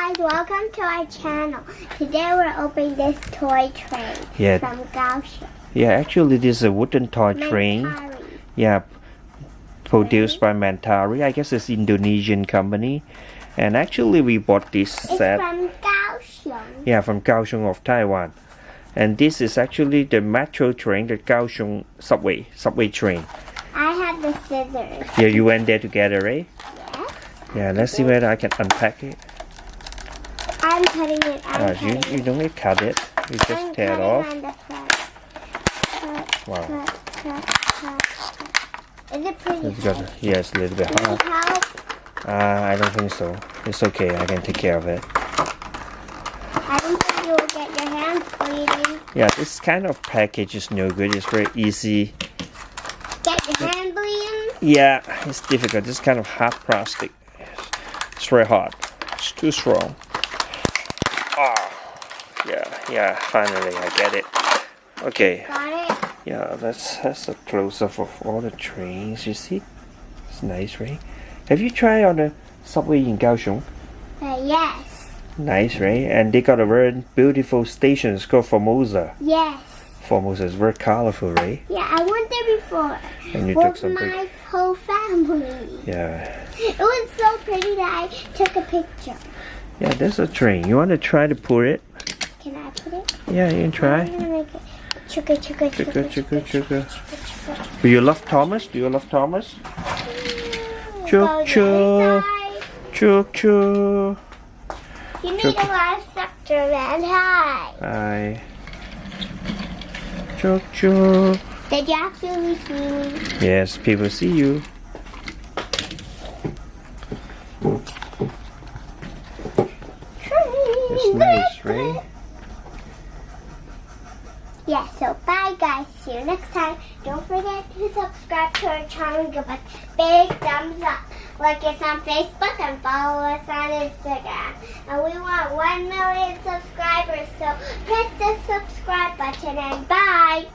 guys, welcome to our channel. Today we're opening this toy train from Kaohsiung. Yeah, actually this is a wooden toy train. Mentari. Yeah, produced by Mentari. I guess it's Indonesian company. And actually we bought this set. It's from Kaohsiung. Yeah, from Kaohsiung of Taiwan. And this is actually the metro train, the Kaohsiung subway train. I have the scissors. Yeah, you went there together, right? Yes. Yeah, let's see whether I can unpack it. I'm cutting it. You don't need to cut it. You just tear it off. On the front. Wow. Cut. Is it pretty? Yes, a little bit Does hard. it help? I don't think so. It's okay. I can take care of it. I don't think you will get your hands bleeding. Yeah, this kind of package is no good. It's very easy. Get your hand bleeding? Yeah, it's difficult. This kind of hard plastic. It's very hard. It's too strong. Yeah, finally I get it. Okay. Got it? Yeah, that's a close-up of all the trains, you see? It's nice, right? Have you tried on the subway in Kaohsiung? Yes. Nice, right? And they got a very beautiful station. It's called Formosa. Yes. Formosa is very colorful, right? Yeah, I went there before. And you took some with my pictures. whole family. Yeah. It was so pretty that I took a picture. Yeah, there's a train. You want to try to pull it? Can I put it? Yeah, you can try. I'm gonna make it. Chugga. Do you love Thomas? Do you love Thomas? Go Chuk the other chuk. side. Chuk chuk. You need a live-sector man. Hi. Hi. Chuk chuk. Did you actually see me? Yes, people see you. It's nice, right? Yeah, so bye guys. See you next time. Don't forget to subscribe to our channel and give us big thumbs up. Like us on Facebook and follow us on Instagram. And we want 1 million subscribers, so press the subscribe button and bye.